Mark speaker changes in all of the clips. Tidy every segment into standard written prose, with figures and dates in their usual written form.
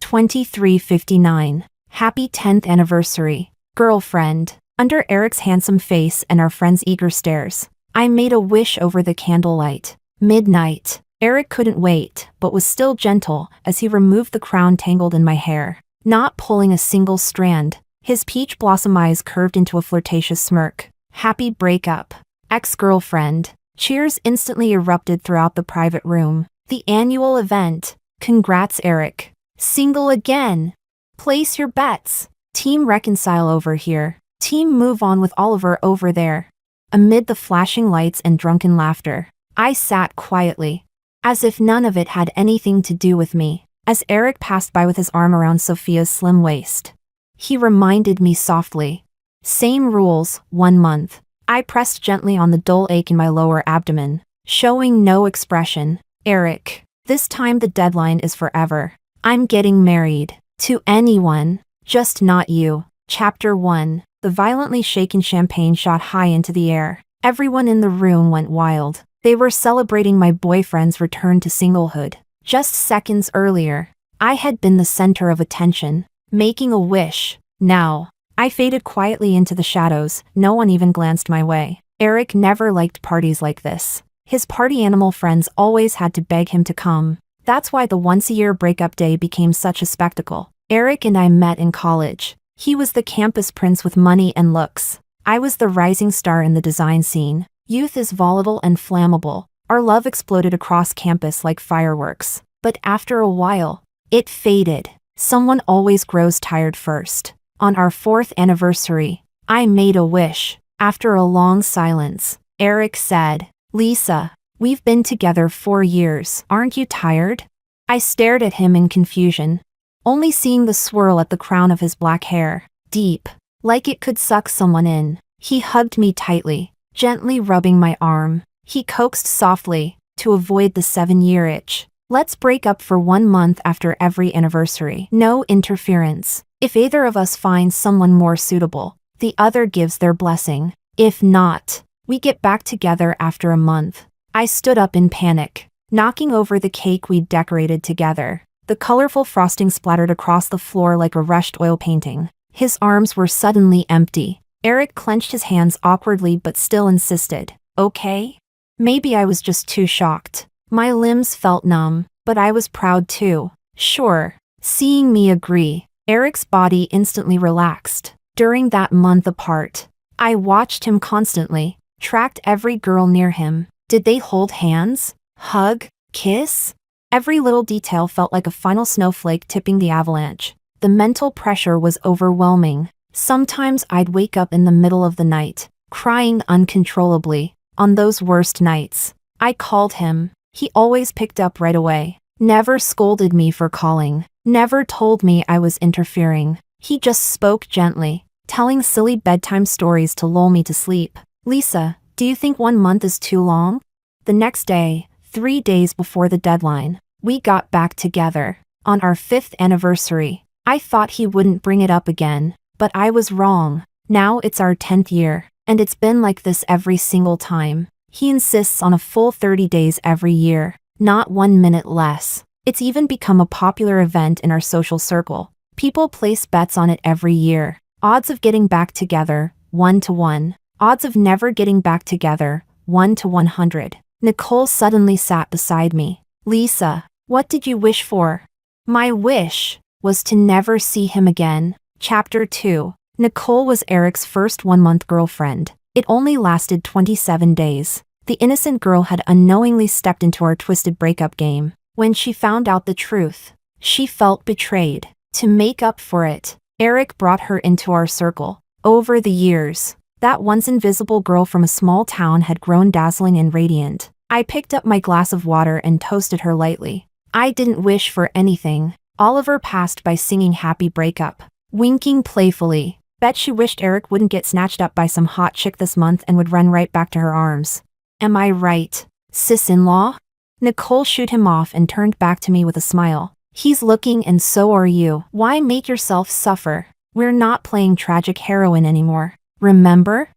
Speaker 1: 23:59. Happy 10th anniversary. Girlfriend. Under Eric's handsome face and our friend's eager stares, I made a wish over the candlelight. Midnight. Eric couldn't wait, but was still gentle as he removed the crown tangled in my hair. Not pulling a single strand, his peach blossom eyes curved into a flirtatious smirk. Happy breakup. Ex-girlfriend. Cheers instantly erupted throughout the private room. The annual event. Congrats, Eric. Single again. Place your bets. Team reconcile over here. Team move on with Oliver over there. Amid the flashing lights and drunken laughter, I sat quietly, as if none of it had anything to do with me, as Eric passed by with his arm around Sophia's slim waist. He reminded me softly. Same rules, 1 month. I pressed gently on the dull ache in my lower abdomen, showing no expression. Eric, this time the deadline is forever. I'm getting married. To anyone. Just not you. Chapter 1. The violently shaken champagne shot high into the air. Everyone in the room went wild. They were celebrating my boyfriend's return to singlehood. Just seconds earlier, I had been the center of attention, making a wish. Now, I faded quietly into the shadows. No one even glanced my way. Eric never liked parties like this. His party animal friends always had to beg him to come. That's why the once-a-year breakup day became such a spectacle. Eric and I met in college. He was the campus prince with money and looks. I was the rising star in the design scene. Youth is volatile and flammable. Our love exploded across campus like fireworks. But after a while, it faded. Someone always grows tired first. On our 4th anniversary, I made a wish. After a long silence, Eric said, "Lisa, we've been together 4 years. Aren't you tired?" I stared at him in confusion, only seeing the swirl at the crown of his black hair, deep, like it could suck someone in. He hugged me tightly, gently rubbing my arm. He coaxed softly, to avoid the 7-year itch. Let's break up for 1 month after every anniversary. No interference. If either of us finds someone more suitable, the other gives their blessing. If not, we get back together after a month. I stood up in panic, knocking over the cake we'd decorated together. The colorful frosting splattered across the floor like a rushed oil painting. His arms were suddenly empty. Eric clenched his hands awkwardly but still insisted. Okay? Maybe I was just too shocked. My limbs felt numb, but I was proud too. Sure. Seeing me agree, Eric's body instantly relaxed. During that month apart, I watched him constantly, tracked every girl near him. Did they hold hands? Hug? Kiss? Every little detail felt like a final snowflake tipping the avalanche. The mental pressure was overwhelming. Sometimes I'd wake up in the middle of the night, crying uncontrollably. On those worst nights, I called him. He always picked up right away. Never scolded me for calling. Never told me I was interfering. He just spoke gently, telling silly bedtime stories to lull me to sleep. Lisa, do you think 1 month is too long? The next day, 3 days before the deadline, we got back together. On our 5th anniversary, I thought he wouldn't bring it up again, but I was wrong. Now it's our 10th year, and it's been like this every single time. He insists on a full 30 days every year, not 1 minute less. It's even become a popular event in our social circle. People place bets on it every year. Odds of getting back together, 1 to 1. Odds of never getting back together, 1 to 100. Nicole suddenly sat beside me. Lisa, what did you wish for? My wish was to never see him again. Chapter 2. Nicole was Eric's first 1-month girlfriend. It only lasted 27 days. The innocent girl had unknowingly stepped into our twisted breakup game. When she found out the truth, she felt betrayed. To make up for it, Eric brought her into our circle. Over the years, that once invisible girl from a small town had grown dazzling and radiant. I picked up my glass of water and toasted her lightly. I didn't wish for anything. Oliver passed by singing Happy Breakup, winking playfully. Bet she wished Eric wouldn't get snatched up by some hot chick this month and would run right back to her arms. Am I right, sis-in-law? Nicole shooed him off and turned back to me with a smile. He's looking and so are you. Why make yourself suffer? We're not playing tragic heroine anymore. Remember?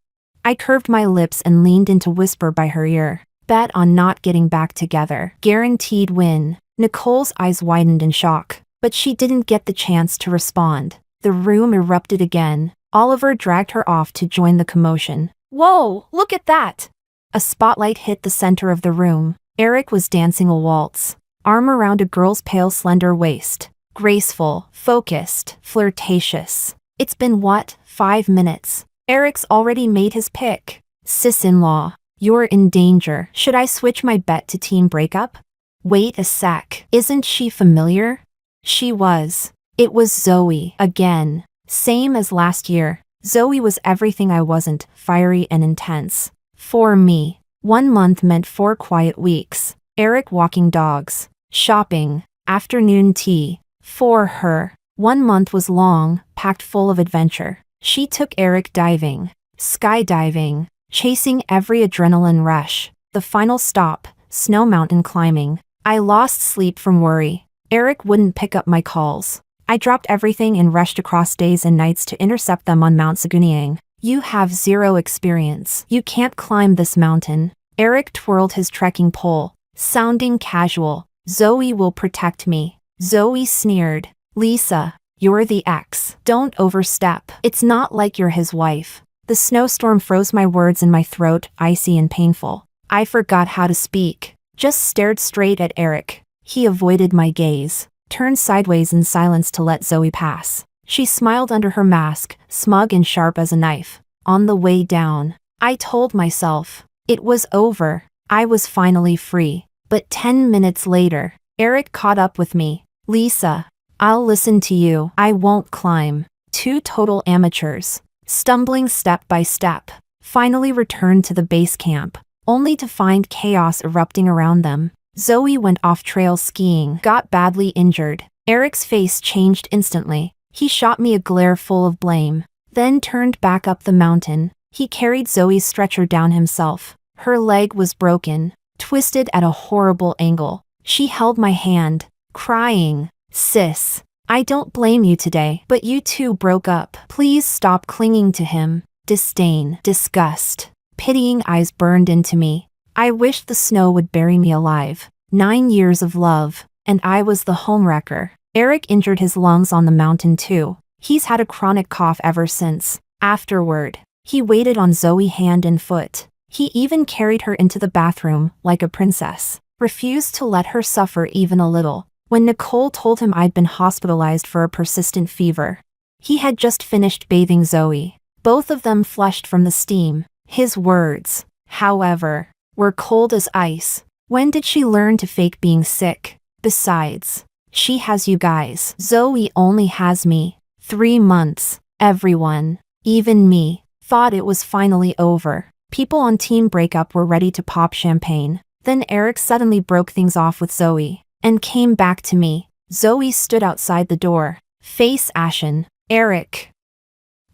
Speaker 1: I curved my lips and leaned in to whisper by her ear. Bet on not getting back together. Guaranteed win. Nicole's eyes widened in shock. But she didn't get the chance to respond. The room erupted again. Oliver dragged her off to join the commotion. Whoa, look at that! A spotlight hit the center of the room. Eric was dancing a waltz, arm around a girl's pale, slender waist. Graceful, focused, flirtatious. It's been what, 5 minutes? Eric's already made his pick. Sis-in-law, you're in danger. Should I switch my bet to team breakup? Wait a sec. Isn't she familiar? She was. It was Zoe, again. Same as last year. Zoe was everything I wasn't, fiery and intense. For me, 1 month meant 4 quiet weeks. Eric walking dogs, shopping, afternoon tea. For her, 1 month was long, packed full of adventure. She took Eric diving, skydiving, chasing every adrenaline rush. The final stop, snow mountain climbing. I lost sleep from worry. Eric wouldn't pick up my calls. I dropped everything and rushed across days and nights to intercept them on Mount Sagunyang. You have 0 experience. You can't climb this mountain. Eric twirled his trekking pole, sounding casual. Zoe will protect me. Zoe sneered. Lisa, you're the ex. Don't overstep. It's not like you're his wife. The snowstorm froze my words in my throat, icy and painful. I forgot how to speak. Just stared straight at Eric. He avoided my gaze, turned sideways in silence to let Zoe pass. She smiled under her mask, smug and sharp as a knife. On the way down, I told myself, it was over. I was finally free. But 10 minutes later, Eric caught up with me. Lisa, I'll listen to you. I won't climb. 2 total amateurs, stumbling step by step, finally returned to the base camp, only to find chaos erupting around them. Zoe went off trail skiing, got badly injured. Eric's face changed instantly. He shot me a glare full of blame, then turned back up the mountain. He carried Zoe's stretcher down himself. Her leg was broken, twisted at a horrible angle. She held my hand, crying, Sis, I don't blame you today, but you two broke up. Please stop clinging to him. Disdain, disgust, pitying eyes burned into me. I wished the snow would bury me alive. 9 years of love, and I was the homewrecker. Eric injured his lungs on the mountain too. He's had a chronic cough ever since. Afterward, he waited on Zoe hand and foot. He even carried her into the bathroom, like a princess. Refused to let her suffer even a little. When Nicole told him I'd been hospitalized for a persistent fever, he had just finished bathing Zoe. Both of them flushed from the steam. His words, however, were cold as ice. When did she learn to fake being sick? Besides, she has you guys. Zoe only has me. 3 months. Everyone, even me, thought it was finally over. People on Team Breakup were ready to pop champagne. Then Eric suddenly broke things off with Zoe and came back to me. Zoe stood outside the door, face ashen. Eric,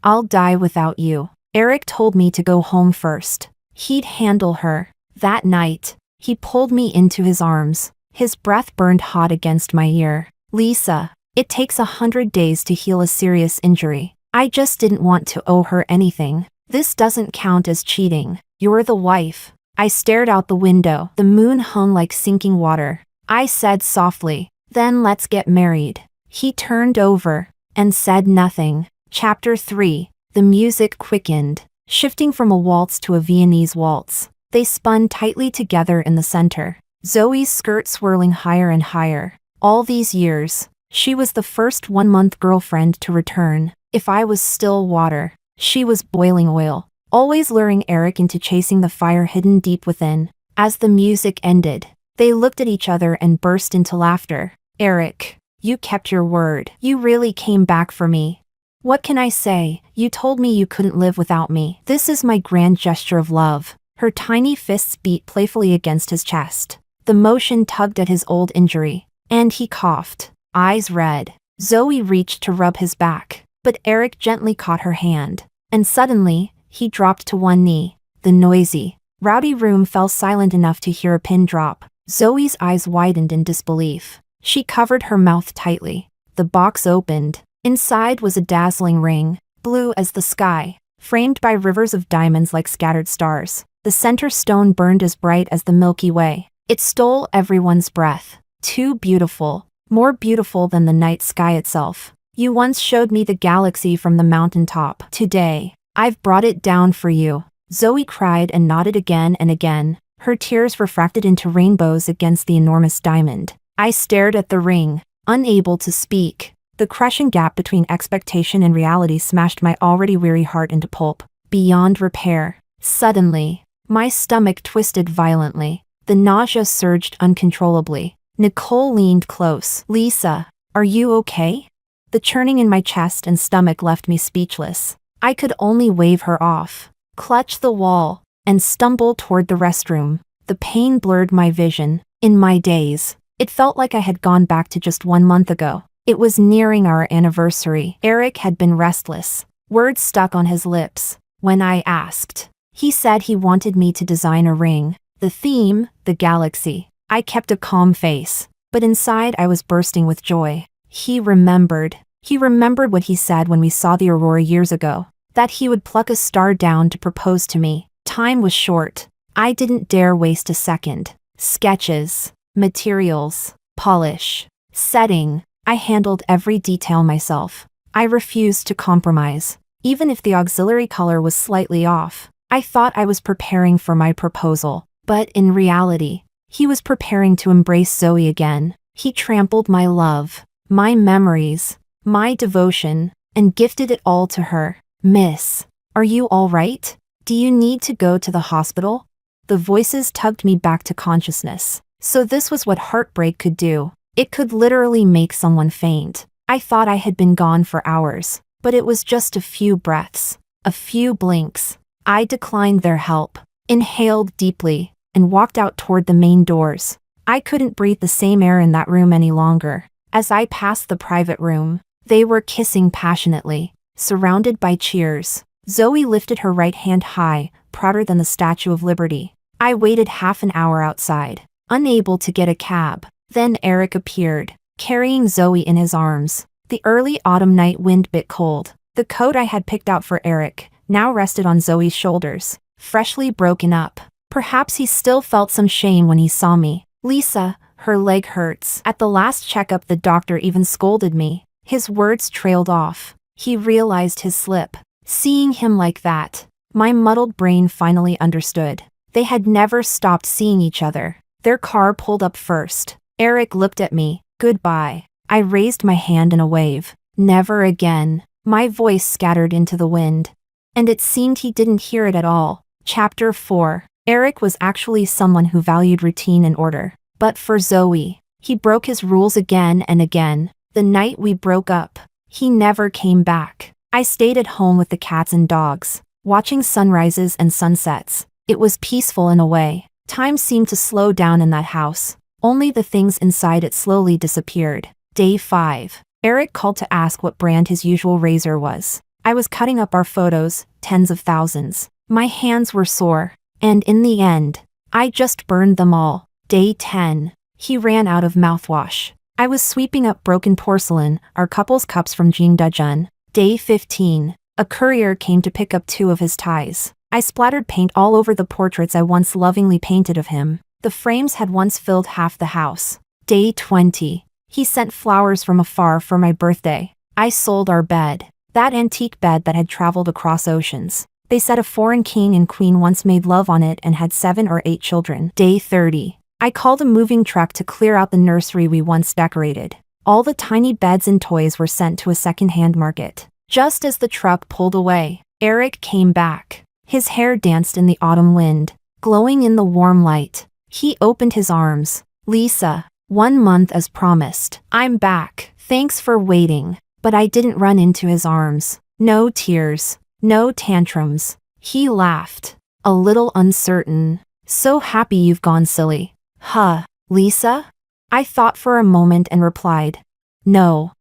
Speaker 1: I'll die without you. Eric told me to go home first. He'd handle her. That night, he pulled me into his arms. His breath burned hot against my ear. Lisa, it takes 100 days to heal a serious injury. I just didn't want to owe her anything. This doesn't count as cheating. You're the wife. I stared out the window. The moon hung like sinking water. I said softly, then let's get married. He turned over and said nothing. Chapter 3. The music quickened, shifting from a waltz to a Viennese waltz. They spun tightly together in the center, Zoe's skirt swirling higher and higher. All these years, she was the first 1-month girlfriend to return. If I was still water, she was boiling oil, always luring Eric into chasing the fire hidden deep within. As the music ended, they looked at each other and burst into laughter. Eric, you kept your word. You really came back for me. What can I say? You told me you couldn't live without me. This is my grand gesture of love. Her tiny fists beat playfully against his chest. The motion tugged at his old injury, and he coughed, eyes red. Zoe reached to rub his back, but Eric gently caught her hand, and suddenly, he dropped to one knee. The noisy, rowdy room fell silent enough to hear a pin drop. Zoe's eyes widened in disbelief. She covered her mouth tightly. The box opened. Inside was a dazzling ring, blue as the sky, framed by rivers of diamonds like scattered stars. The center stone burned as bright as the Milky Way. It stole everyone's breath. Too beautiful, more beautiful than the night sky itself. You once showed me the galaxy from the mountaintop. Today, I've brought it down for you. Zoe cried and nodded again and again, her tears refracted into rainbows against the enormous diamond. I stared at the ring, unable to speak. The crushing gap between expectation and reality smashed my already weary heart into pulp, beyond repair. Suddenly, my stomach twisted violently. The nausea surged uncontrollably. Nicole leaned close. Lisa, are you okay? The churning in my chest and stomach left me speechless. I could only wave her off, clutch the wall, and stumble toward the restroom. The pain blurred my vision. In my daze, it felt like I had gone back to just 1 month ago. It was nearing our anniversary. Eric had been restless. Words stuck on his lips. When I asked, he said he wanted me to design a ring. The theme, the galaxy. I kept a calm face, but inside I was bursting with joy. He remembered. He remembered what he said when we saw the aurora years ago, that he would pluck a star down to propose to me. Time was short. I didn't dare waste a second. Sketches, materials, polish, setting. I handled every detail myself. I refused to compromise, even if the auxiliary color was slightly off. I thought I was preparing for my proposal, but in reality, he was preparing to embrace Zoe again. He trampled my love, my memories, my devotion, and gifted it all to her. Miss, are you all right? Do you need to go to the hospital? The voices tugged me back to consciousness. So this was what heartbreak could do. It could literally make someone faint. I thought I had been gone for hours, but it was just a few breaths, a few blinks. I declined their help, inhaled deeply, and walked out toward the main doors. I couldn't breathe the same air in that room any longer. As I passed the private room, they were kissing passionately, surrounded by cheers. Zoe lifted her right hand high, prouder than the Statue of Liberty. I waited half an hour outside, unable to get a cab. Then Eric appeared, carrying Zoe in his arms. The early autumn night wind bit cold. The coat I had picked out for Eric now rested on Zoe's shoulders, freshly broken up. Perhaps he still felt some shame when he saw me. Lisa, her leg hurts. At the last checkup the doctor even scolded me. His words trailed off. He realized his slip. Seeing him like that, my muddled brain finally understood. They had never stopped seeing each other. Their car pulled up first. Eric looked at me. Goodbye. I raised my hand in a wave. Never again. My voice scattered into the wind. And it seemed he didn't hear it at all. Chapter 4. Eric was actually someone who valued routine and order. But for Zoe, he broke his rules again and again. The night we broke up, he never came back. I stayed at home with the cats and dogs, watching sunrises and sunsets. It was peaceful in a way. Time seemed to slow down in that house. Only the things inside it slowly disappeared. Day 5. Eric called to ask what brand his usual razor was. I was cutting up our photos, tens of thousands. My hands were sore, and in the end, I just burned them all. Day 10. He ran out of mouthwash. I was sweeping up broken porcelain, our couple's cups from Jean Dujun. Day 15. A courier came to pick up 2 of his ties. I splattered paint all over the portraits I once lovingly painted of him. The frames had once filled half the house. Day 20. He sent flowers from afar for my birthday. I sold our bed. That antique bed that had traveled across oceans. They said a foreign king and queen once made love on it and had 7 or 8 children. Day 30. I called a moving truck to clear out the nursery we once decorated. All the tiny beds and toys were sent to a second-hand market. Just as the truck pulled away, Eric came back. His hair danced in the autumn wind, glowing in the warm light. He opened his arms. Lisa, 1 month as promised. I'm back. Thanks for waiting. But I didn't run into his arms. No tears. No tantrums. He laughed. A little uncertain. So happy you've gone silly. Huh, Lisa? I thought for a moment and replied. No,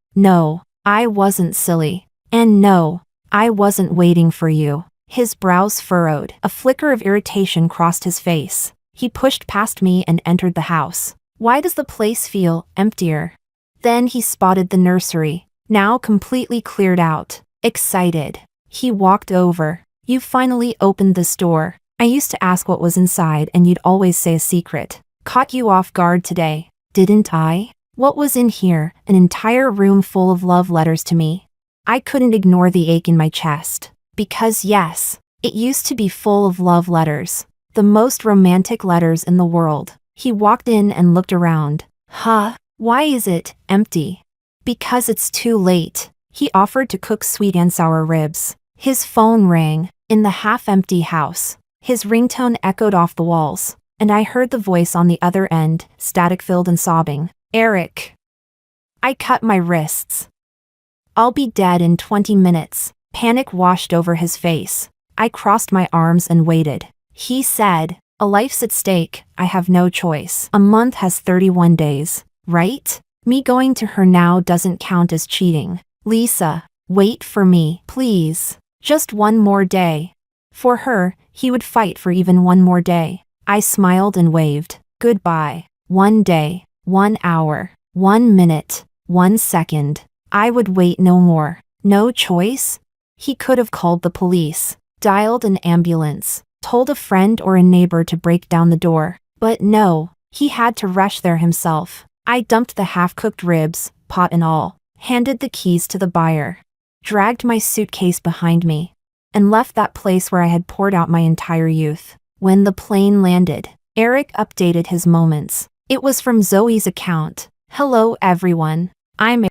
Speaker 1: I wasn't silly. And no, I wasn't waiting for you. His brows furrowed. A flicker of irritation crossed his face. He pushed past me and entered the house. Why does the place feel emptier? Then he spotted the nursery, now completely cleared out. Excited. He walked over. You finally opened this door. I used to ask what was inside and you'd always say a secret. Caught you off guard today, didn't I? What was in here? An entire room full of love letters to me. I couldn't ignore the ache in my chest. Because yes, it used to be full of love letters. The most romantic letters in the world. He walked in and looked around. Huh? Why is it empty? Because it's too late. He offered to cook sweet and sour ribs. His phone rang. In the half-empty house. His ringtone echoed off the walls. And I heard the voice on the other end, static-filled and sobbing. Eric. I cut my wrists. I'll be dead in 20 minutes. Panic washed over his face. I crossed my arms and waited. He said, a life's at stake, I have no choice. A month has 31 days, right? Me going to her now doesn't count as cheating. Lisa, wait for me, please. Just one more day. For her, he would fight for even one more day. I smiled and waved. Goodbye. 1 day, 1 hour, 1 minute, 1 second. I would wait no more. No choice? He could have called the police, dialed an ambulance, told a friend or a neighbor to break down the door. But no, he had to rush there himself. I dumped the half-cooked ribs, pot and all, handed the keys to the buyer, dragged my suitcase behind me, and left that place where I had poured out my entire youth. When the plane landed, Eric updated his moments. It was from Zoe's account. Hello everyone. I'm